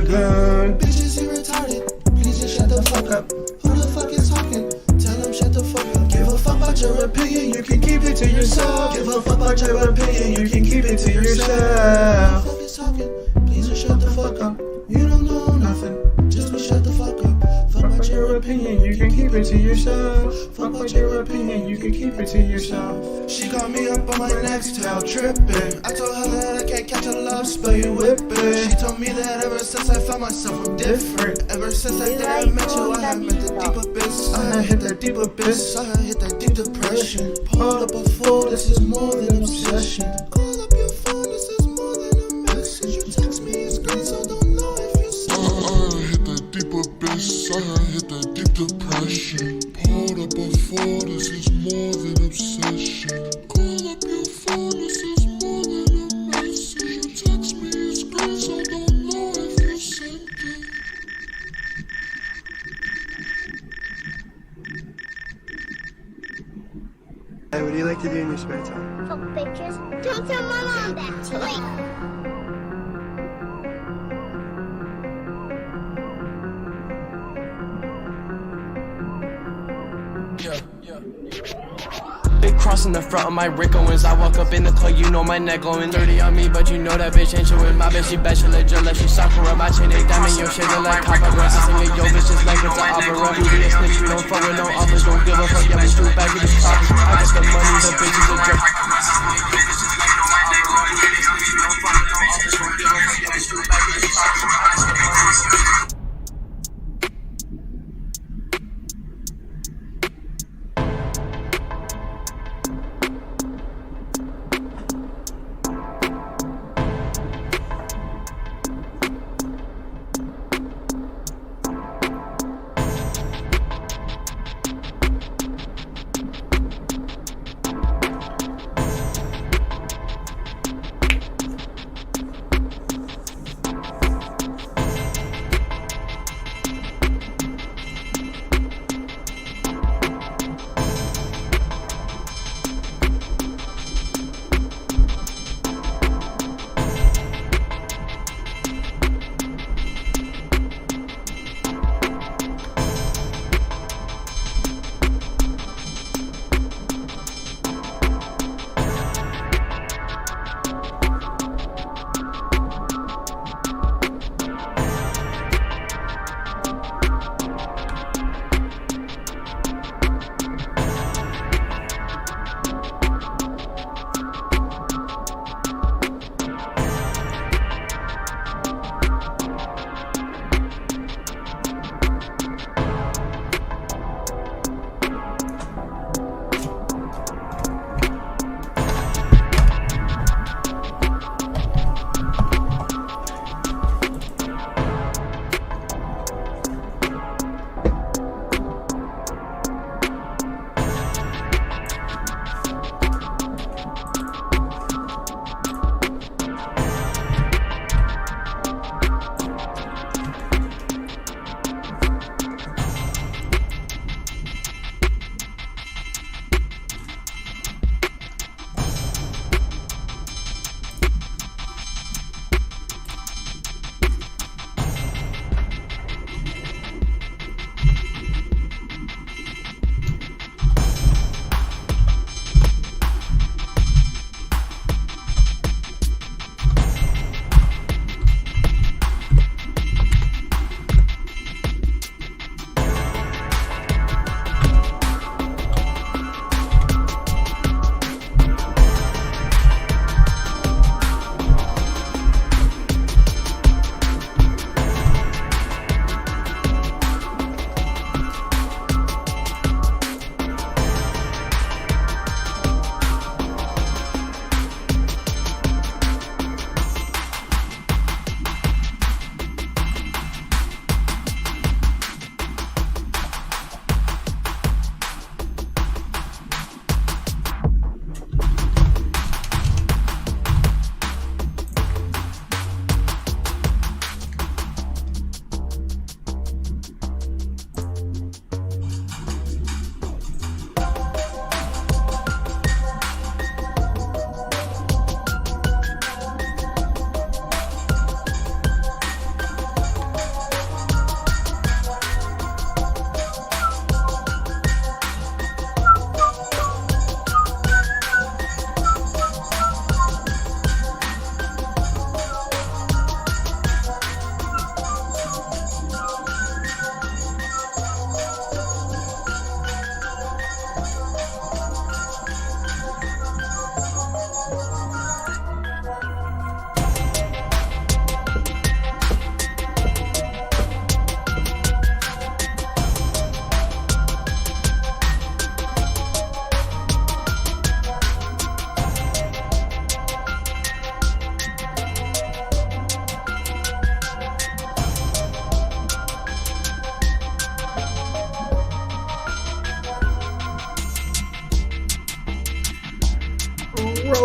gun. Bitches, you retarded. Please just shut the fuck up. Who the fuck is talking? Tell them shut the fuck up. Give a fuck about your opinion, you can keep it to yourself. Give a fuck about your opinion, you can keep it to yourself. Who the fuck is talking? Please just shut the fuck up. You don't know nothing, just be shut the fuck up. Fuck about your opinion, you can keep it to yourself. Fuck about your opinion, you can keep it to yourself. She got me up on my next tail tripping. I told her that I can't catch a love spell, you whipping. She told me that ever since I found myself I'm different. Ever since that day I met you, I have met the deep abyss. I had hit that deep abyss, I had hit that deep depression. Pulled up a fool, this is more than obsession. Call up your phone, this is more than a message. You text me, it's great, so don't know if you see. I hit that deep abyss, I hit that deep depression. Pulled up a fool, this is more than obsession. Call up your phone, this is more than a message. You text me, it's great, so don't know if you sent it. Hey, what do you like to do in your spare time? Fuck pictures. Don't tell my mom that. Too late. Big cross in the front of my Rick Owens. I walk up in the club, you know my neck glowing. 30 on me, but you know that bitch ain't chillin'. My bitch, she bachelor, just like she Sakura. My chain ain't diamond, your shit look like copper. I sing it, yo, bitch, just like it's an opera. You be a snitch, we don't fuck with no offers. Don't give a fuck, yeah, we shoot back with this copper. I got the money, the bitches are jerk.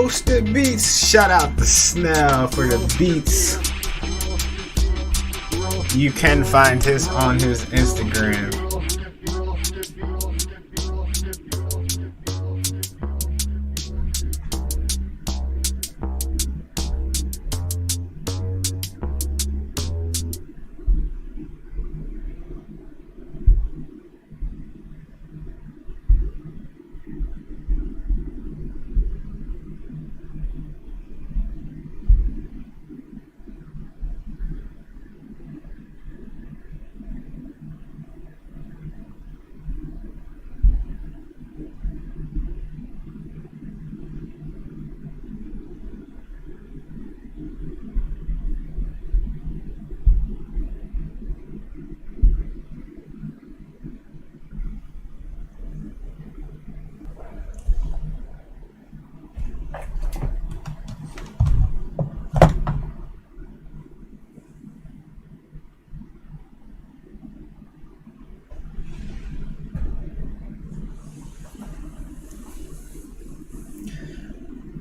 Roasted Beats. Shout out to Snell for the beats. You can find his on his Instagram.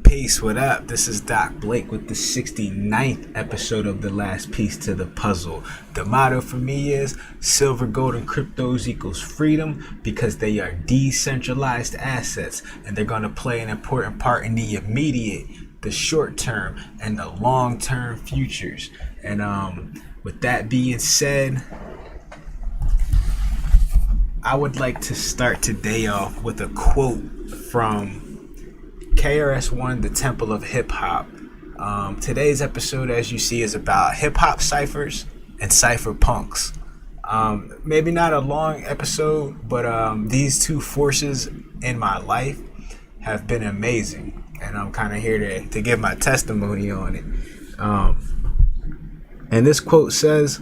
Peace, what up? This is Doc Blake with the 69th episode of The Last Piece to the Puzzle. The motto for me is silver, gold, and cryptos equals freedom because they are decentralized assets and they're going to play an important part in the immediate, the short term, and the long term futures. And with that being said, I would like to start today off with a quote from KRS-One, the Temple of Hip Hop. Today's episode, as you see, is about hip hop ciphers and cypher punks. Maybe not a long episode, but these two forces in my life have been amazing, and I'm kind of here to give my testimony on it. And this quote says,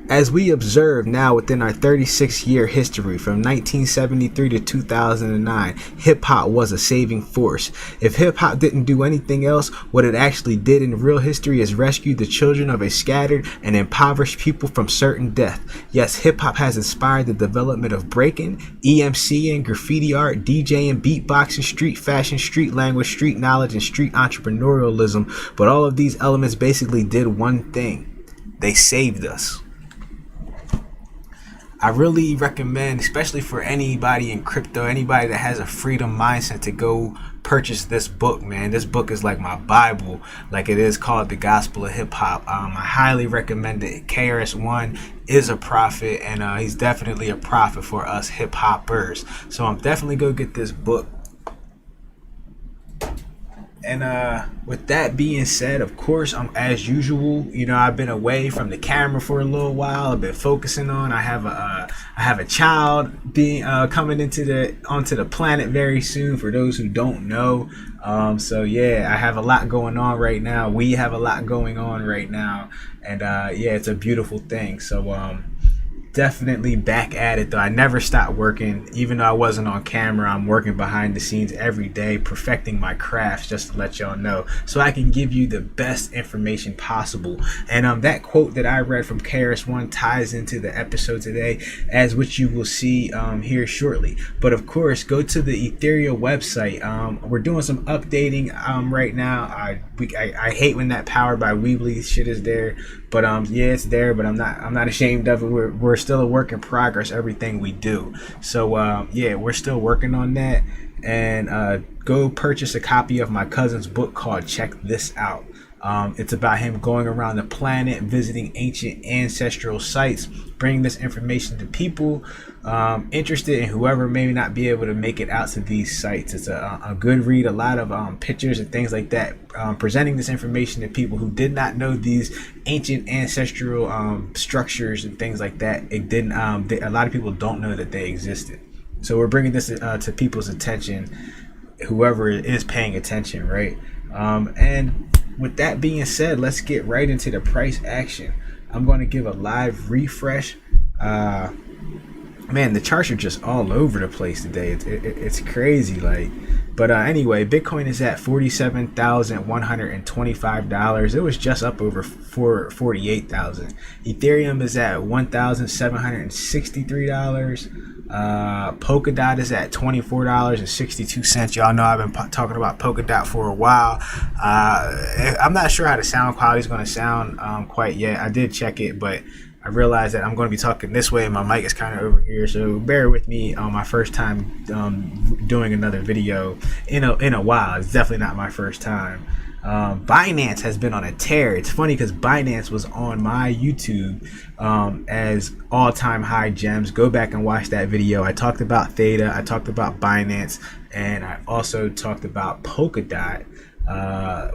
"As we observe now within our 36-year history from 1973 to 2009, hip-hop was a saving force. If hip-hop didn't do anything else, what it actually did in real history is rescue the children of a scattered and impoverished people from certain death. Yes, hip-hop has inspired the development of breaking, EMCing, graffiti art, DJing, beatboxing, street fashion, street language, street knowledge, and street entrepreneurialism. But all of these elements basically did one thing. They saved us." I really recommend, especially for anybody in crypto, anybody that has a freedom mindset, to go purchase this book, man. This book is like my Bible, like it is called The Gospel of Hip Hop. I highly recommend it. KRS-One is a prophet, and he's definitely a prophet for us hip hoppers. So I'm definitely going to get this book. And with that being said, of course, as usual, I've been away from the camera for a little while. I've been focusing on. I have a child being coming onto the planet very soon. For those who don't know, so yeah, I have a lot going on right now. We have a lot going on right now, and yeah, it's a beautiful thing. So definitely back at it though. I never stopped working, even though I wasn't on camera. I'm working behind the scenes every day, perfecting my crafts, just to let y'all know, so I can give you the best information possible. And that quote that I read from KRS-One ties into the episode today, as which you will see here shortly. But of course, go to the Ethereal website. We're doing some updating right now. I hate when that Powered by Weebly shit is there, but yeah, it's there. But I'm not ashamed of it. We're still a work in progress, everything we do. So yeah, we're still working on that. And go purchase a copy of my cousin's book called Check This Out. It's about him going around the planet, visiting ancient ancestral sites, bringing this information to people interested, and whoever may not be able to make it out to these sites. It's a good read, a lot of pictures and things like that, presenting this information to people who did not know these ancient ancestral structures and things like that. It didn't. A lot of people don't know that they existed. So we're bringing this to people's attention, whoever is paying attention, right? And with that being said, let's get right into the price action. I'm going to give a live refresh. Man, the charts are just all over the place today. It's crazy, like. But anyway, Bitcoin is at $47,125. It was just up over $48,000. Ethereum is at $1,763. Polkadot is at $24.62. Y'all know I've been talking about Polkadot for a while. I'm not sure how the sound quality is going to sound quite yet. I did check it, but I realized that I'm going to be talking this way and my mic is kind of over here, so bear with me on my first time doing another video in a while. It's definitely not my first time. Binance has been on a tear. It's funny because Binance was on my YouTube as all-time high gems. Go back and watch that video. I talked about Theta, I talked about Binance, and I also talked about Polkadot,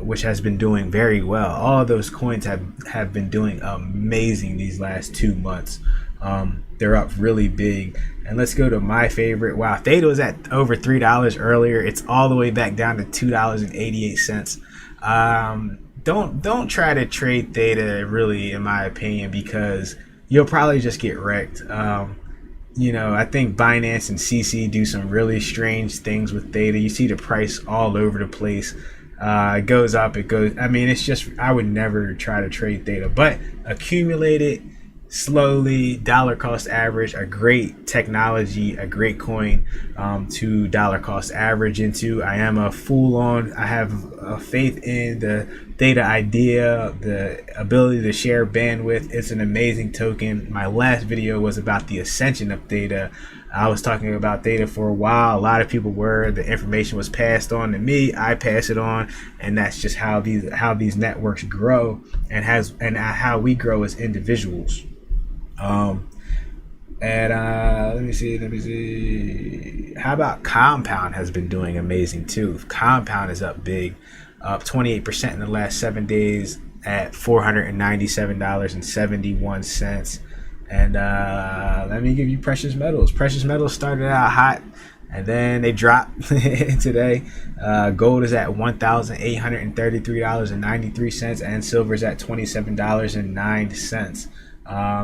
which has been doing very well. All of those coins have been doing amazing these last 2 months. They're up really big. And let's go to my favorite. Wow, Theta was at over $3 earlier. It's all the way back down to $2.88. Don't try to trade Theta, really, in my opinion, because you'll probably just get wrecked. You know, I think Binance and CC do some really strange things with Theta. You see the price all over the place. It goes up, it goes. I mean, it's just, I would never try to trade Theta, but accumulate it slowly, dollar cost average, a great technology, a great coin to dollar cost average into. I am a fool on, I have a faith in the Theta idea, the ability to share bandwidth. It's an amazing token. My last video was about the ascension of Theta. I was talking about Theta for a while. A lot of people were. The information was passed on to me. I pass it on, and that's just how these networks grow, and how we grow as individuals. Let me see. How about Compound has been doing amazing too. Compound is up big, up 28% in the last 7 days at $497.71. And let me give you precious metals. Precious metals started out hot, and then they dropped today. Gold is at $1,833.93, and silver is at $27.09.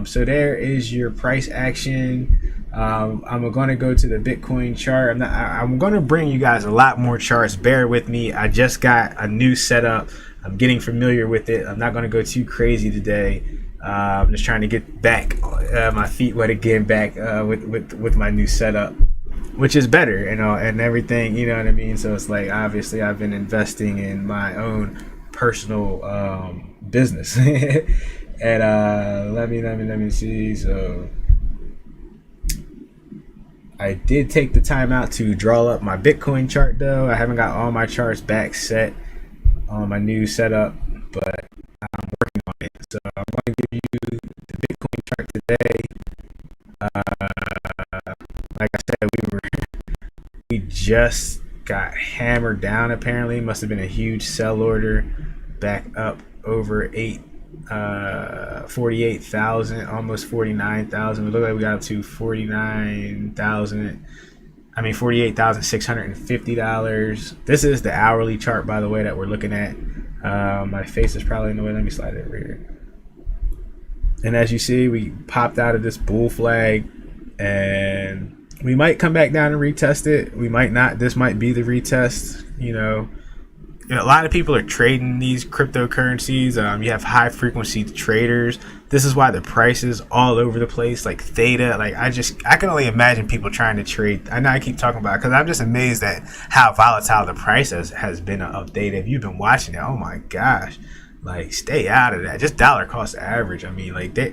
So there is your price action. I'm going to go to the Bitcoin chart. I'm going to bring you guys a lot more charts. Bear with me. I just got a new setup. I'm getting familiar with it. I'm not going to go too crazy today. I'm just trying to get back my feet wet again, back with my new setup, which is better, you know, and everything, you know what I mean? So it's like, obviously I've been investing in my own personal business. And let me see. So I did take the time out to draw up my Bitcoin chart, though. I haven't got all my charts back set on my new setup, but I'm working on it. So I'm going to give you the Bitcoin chart today. Like I said, we just got hammered down. Apparently, must have been a huge sell order, back up over 48,000, almost 49,000. We look like we got up to $48,650. This is the hourly chart, by the way, that we're looking at. My face is probably in the way. Let me slide it over here. And as you see, we popped out of this bull flag, and we might come back down and retest it. We might not. This might be the retest. You know, a lot of people are trading these cryptocurrencies. You have high frequency traders. This is why the price is all over the place. Like Theta, like I can only imagine people trying to trade. I know I keep talking about it because I'm just amazed at how volatile the price has been of Theta. If you've been watching it, oh my gosh. Like, stay out of that. Just dollar cost average. I mean, like the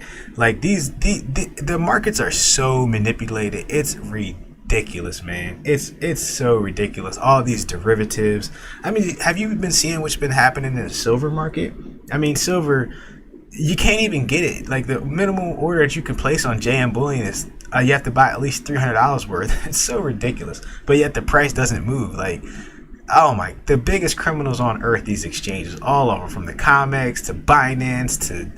markets are so manipulated. It's ridiculous, man. It's so ridiculous. All these derivatives. I mean, have you been seeing what's been happening in the silver market? I mean, silver, you can't even get it. Like, the minimum order that you can place on JM Bullion is you have to buy at least $300 worth. It's so ridiculous. But yet the price doesn't move. Like, oh my, the biggest criminals on earth, these exchanges, all of them, from the COMEX to Binance to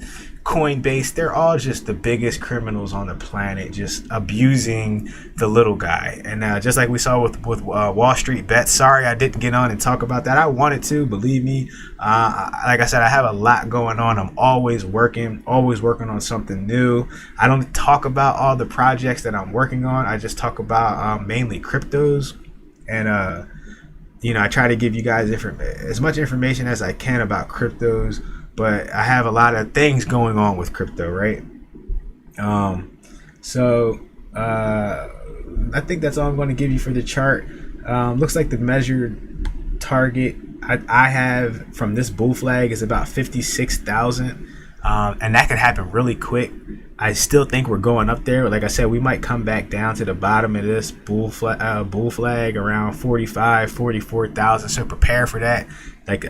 Coinbase, they're all just the biggest criminals on the planet, just abusing the little guy. And just like we saw with Wall Street Bets, sorry I didn't get on and talk about that. I wanted to, believe me. Like I said, I have a lot going on. I'm always working on something new. I don't talk about all the projects that I'm working on. I just talk about mainly cryptos. And you know, I try to give you guys as much information as I can about cryptos, but I have a lot of things going on with crypto, right? So I think that's all I'm going to give you for the chart. Looks like the measured target I have from this bull flag is about 56,000, and that could happen really quick. I still think we're going up there. Like I said, we might come back down to the bottom of this bull flag around 45, 44,000. So prepare for that.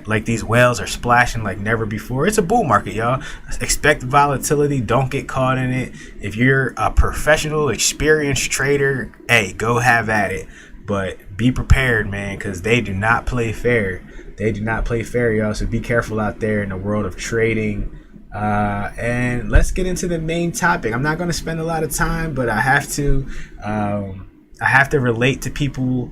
Like these whales are splashing like never before. It's a bull market, y'all. Expect volatility. Don't get caught in it. If you're a professional, experienced trader, hey, go have at it. But be prepared, man, because they do not play fair. They do not play fair, y'all. So be careful out there in the world of trading. And let's get into the main topic. I'm not going to spend a lot of time, but I have to. I have to relate to people.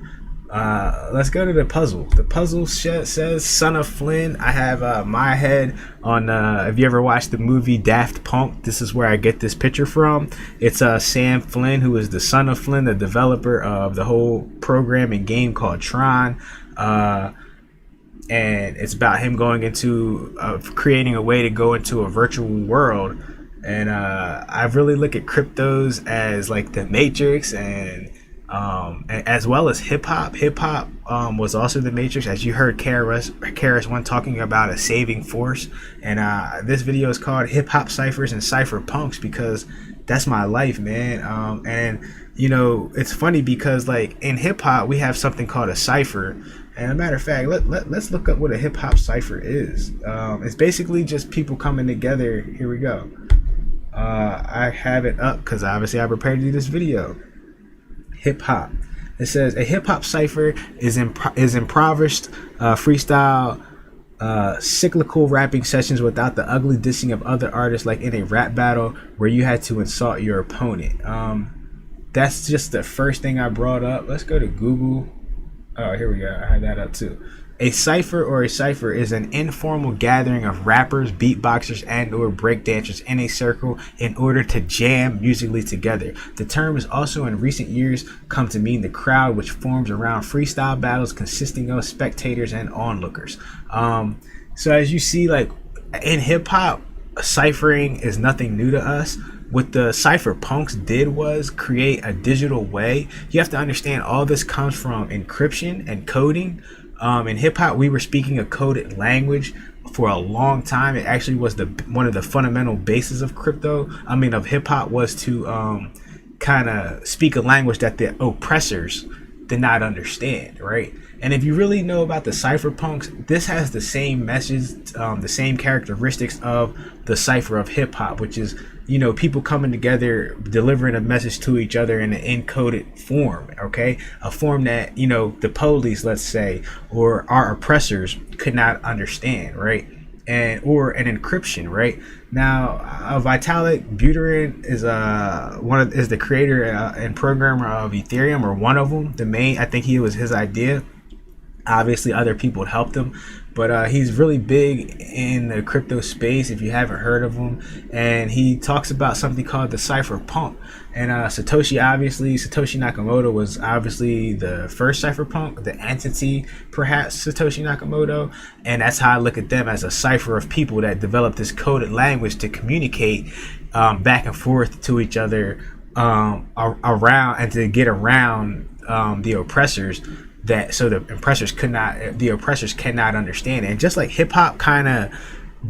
Let's go to the puzzle. The puzzle says "Son of Flynn." I have my head on. Have you ever watched the movie Daft Punk? This is where I get this picture from. It's Sam Flynn, who is the son of Flynn, the developer of the whole program and game called Tron. And it's about him going into creating a way to go into a virtual world. And I really look at cryptos as like the Matrix, and as well as hip hop. Hip hop was also the Matrix, as you heard KRS-One talking about a saving force. And this video is called Hip Hop Cyphers and Cypher Punks, because that's my life, man. And you know, it's funny because like in hip hop we have something called a cipher. And a matter of fact, let's look up what a hip hop cipher is. It's basically just people coming together. Here we go. I have it up because obviously I prepared to do this video. Hip hop. It says a hip hop cipher is improvised freestyle cyclical rapping sessions without the ugly dissing of other artists, like in a rap battle where you had to insult your opponent. That's just the first thing I brought up. Let's go to Google. Oh, here we go. I had that up too. A cipher or a cipher is an informal gathering of rappers, beatboxers, and or breakdancers in a circle in order to jam musically together. The term has also in recent years come to mean the crowd which forms around freestyle battles consisting of spectators and onlookers. So as you see, like in hip hop, ciphering is nothing new to us. What the cypher punks did was create a digital way. You have to understand all this comes from encryption and coding. In hip hop, we were speaking a coded language for a long time. It actually was one of the fundamental bases of of hip hop, was to kind of speak a language that the oppressors did not understand, right? And if you really know about the cypher punks, this has the same message, the same characteristics of the cipher of hip hop, which is, you know, people coming together, delivering a message to each other in an encoded form, okay? A form that, you know, the police, let's say, or our oppressors could not understand, right? Or an encryption, right? Now, Vitalik Buterin is is the creator and programmer of Ethereum, or one of them. I think it was his idea. Obviously, other people helped him, but he's really big in the crypto space, if you haven't heard of him. And he talks about something called the cypher punk. And Satoshi Nakamoto was obviously the first cypherpunk, the entity, perhaps Satoshi Nakamoto. And that's how I look at them, as a cipher of people that developed this coded language to communicate back and forth to each other around, and to get around the oppressors. So the oppressors cannot understand it. And just like hip hop kind of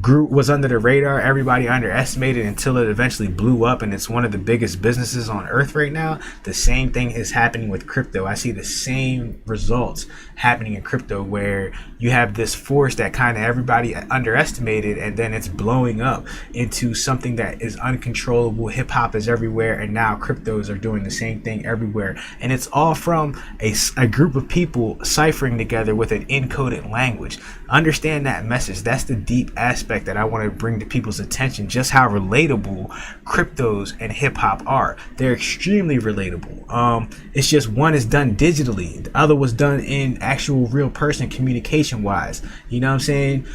was under the radar, everybody underestimated until it eventually blew up, and it's one of the biggest businesses on earth right now. The same thing is happening with crypto. I see the same results happening in crypto, where you have this force that kind of everybody underestimated, and then it's blowing up into something that is uncontrollable. Hip hop is everywhere, and now cryptos are doing the same thing everywhere. And it's all from a group of people ciphering together with an encoded language. Understand that message. That's the deep aspect that I want to bring to people's attention, just how relatable cryptos and hip hop are. They're extremely relatable. It's just one is done digitally, the other was done in actual real person communication wise. You know what I'm saying?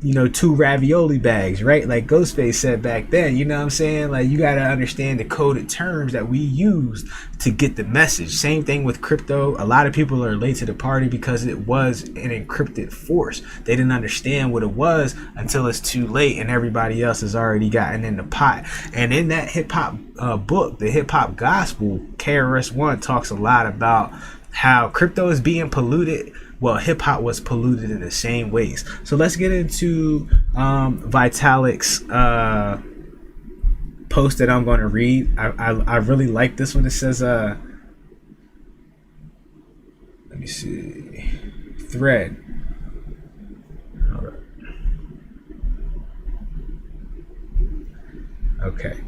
2 ravioli bags, right? Like Ghostface said back then, you know what I'm saying? Like, you got to understand the coded terms that we use to get the message. Same thing with crypto. A lot of people are late to the party because it was an encrypted force. They didn't understand what it was until it's too late and everybody else has already gotten in the pot. And in that hip hop book, the Hip Hop Gospel, KRS-One talks a lot about how crypto is being polluted. Well, hip hop was polluted in the same ways. So let's get into Vitalik's post that I'm going to read. I really like this one. It says, let me see, thread. All right. Okay.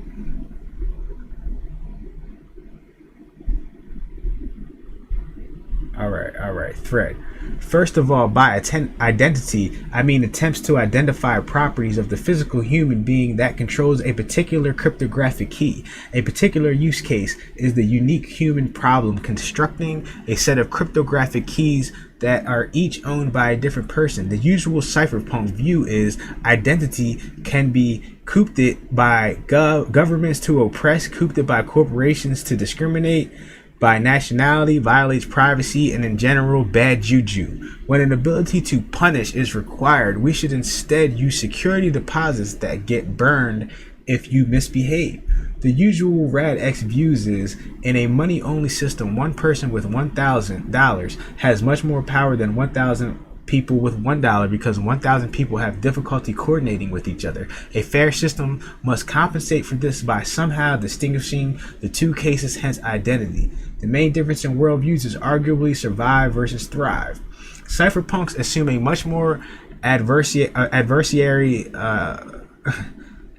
All right. Thread. First of all, by identity, I mean attempts to identify properties of the physical human being that controls a particular cryptographic key. A particular use case is the unique human problem constructing a set of cryptographic keys that are each owned by a different person. The usual cypherpunk view is identity can be cooped by governments to oppress, cooped by corporations to discriminate, by nationality, violates privacy, and in general bad juju. When an ability to punish is required, we should instead use security deposits that get burned if you misbehave. The usual RadX views is, in a money-only system, one person with $1,000 has much more power than 1,000 people with $1 because 1,000 people have difficulty coordinating with each other. A fair system must compensate for this by somehow distinguishing the two cases, hence identity. The main difference in worldviews is arguably survive versus thrive. Cypherpunks assume a much more adversarial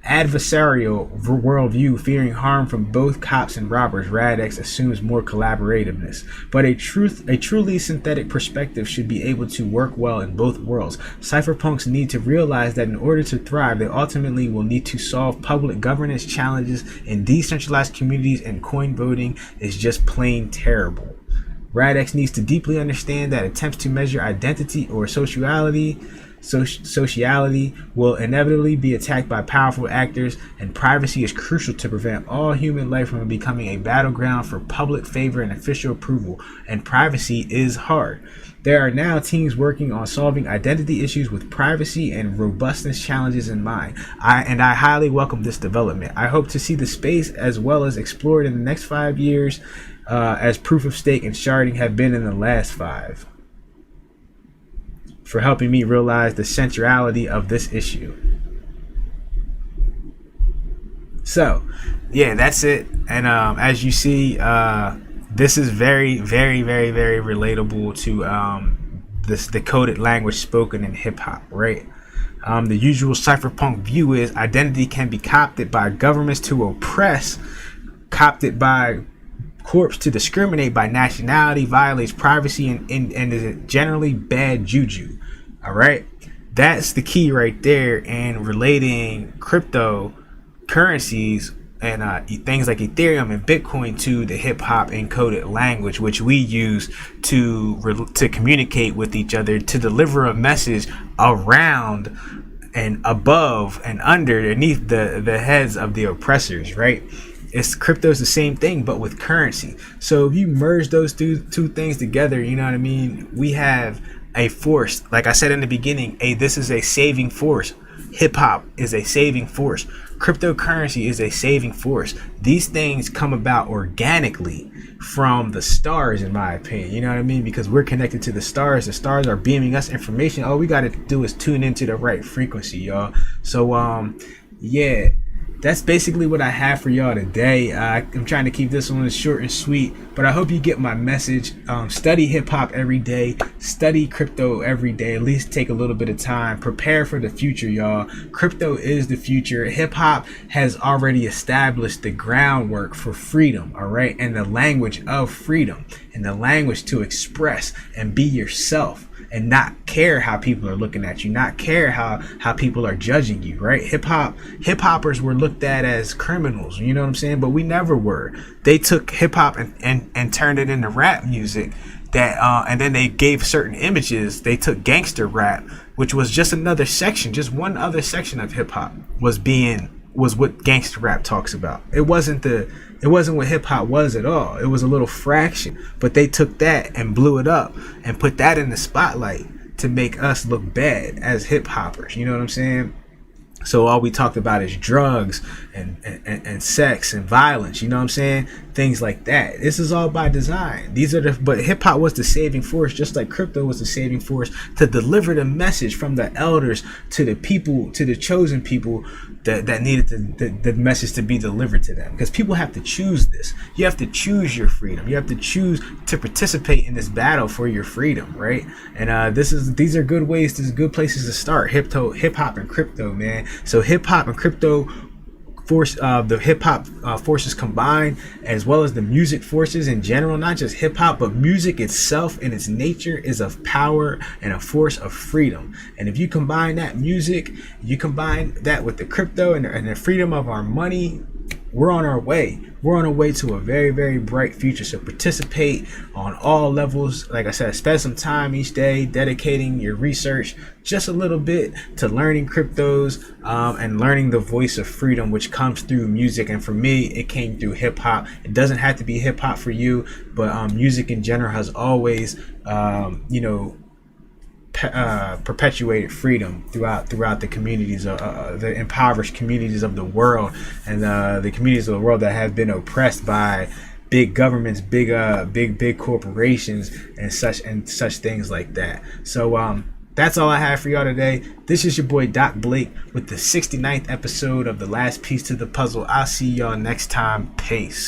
worldview, fearing harm from both cops and robbers. RadX assumes more collaborativeness, but a truly synthetic perspective should be able to work well in both worlds. Cypherpunks need to realize that in order to thrive, they ultimately will need to solve public governance challenges in decentralized communities, and coin voting is just plain terrible. RadX needs to deeply understand that attempts to measure identity or sociality will inevitably be attacked by powerful actors, and privacy is crucial to prevent all human life from becoming a battleground for public favor and official approval, and privacy is hard. There are now teams working on solving identity issues with privacy and robustness challenges in mind. I highly welcome this development. I hope to see the space as well as explored in the next 5 years as proof of stake and sharding have been in the last 5. For helping me realize the centrality of this issue. So, yeah, that's it. And as you see, this is very, very, very, very relatable to this decoded language spoken in hip hop, right? The usual cypherpunk view is identity can be coopted by governments to oppress, coopted by corpse to discriminate, by nationality, violates privacy, and is generally bad juju. All right, that's the key right there in relating cryptocurrencies and things like Ethereum and Bitcoin to the hip hop encoded language, which we use to communicate with each other, to deliver a message around and above and underneath the heads of the oppressors, right? Crypto's the same thing, but with currency. So if you merge those two things together, you know what I mean? We have a force. Like I said in the beginning, this is a saving force. Hip hop is a saving force. Cryptocurrency is a saving force. These things come about organically from the stars, in my opinion. You know what I mean? Because we're connected to the stars. The stars are beaming us information. All we got to do is tune into the right frequency, y'all. So, yeah. That's basically what I have for y'all today. I'm trying to keep this one short and sweet, but I hope you get my message. Study hip hop every day, study crypto every day, at least take a little bit of time, prepare for the future, y'all. Crypto is the future. Hip hop has already established the groundwork for freedom, all right, and the language of freedom, and the language to express and be yourself, and not care how people are looking at you, not care how people are judging you, right? Hip hoppers were looked at as criminals, you know what I'm saying? But we never were. They took hip hop and turned it into rap music that and then they gave certain images. They took gangster rap which was just another section, just one other section of hip hop was what gangster rap talks about. It wasn't what hip hop was at all. It was a little fraction, but they took that and blew it up and put that in the spotlight to make us look bad as hip hoppers. You know what I'm saying? So all we talked about is drugs and sex and violence, you know what I'm saying? Things like that. This is all by design. But hip hop was the saving force, just like crypto was the saving force, to deliver the message from the elders to the people, to the chosen people that needed the message to be delivered to them. Because people have to choose this. You have to choose your freedom. You have to choose to participate in this battle for your freedom, right? And these are good ways, these are good places to start. Hip hop and crypto, man. So hip hop and crypto the hip hop forces combined, as well as the music forces in general, not just hip hop, but music itself in its nature is of power and a force of freedom. And if you combine that music, you combine that with the crypto and the freedom of our money, we're on our way. We're on our way to a very, very bright future. So participate on all levels. Like I said, spend some time each day dedicating your research just a little bit to learning cryptos and learning the voice of freedom, which comes through music. And for me, it came through hip hop. It doesn't have to be hip hop for you, but music in general has always, perpetuated freedom throughout the communities, the impoverished communities of the world, and the communities of the world that have been oppressed by big governments, big corporations, and such things like that. So that's all I have for y'all today. This is your boy Doc Blake with the 69th episode of The Last Piece to the Puzzle. I'll see y'all next time. Peace.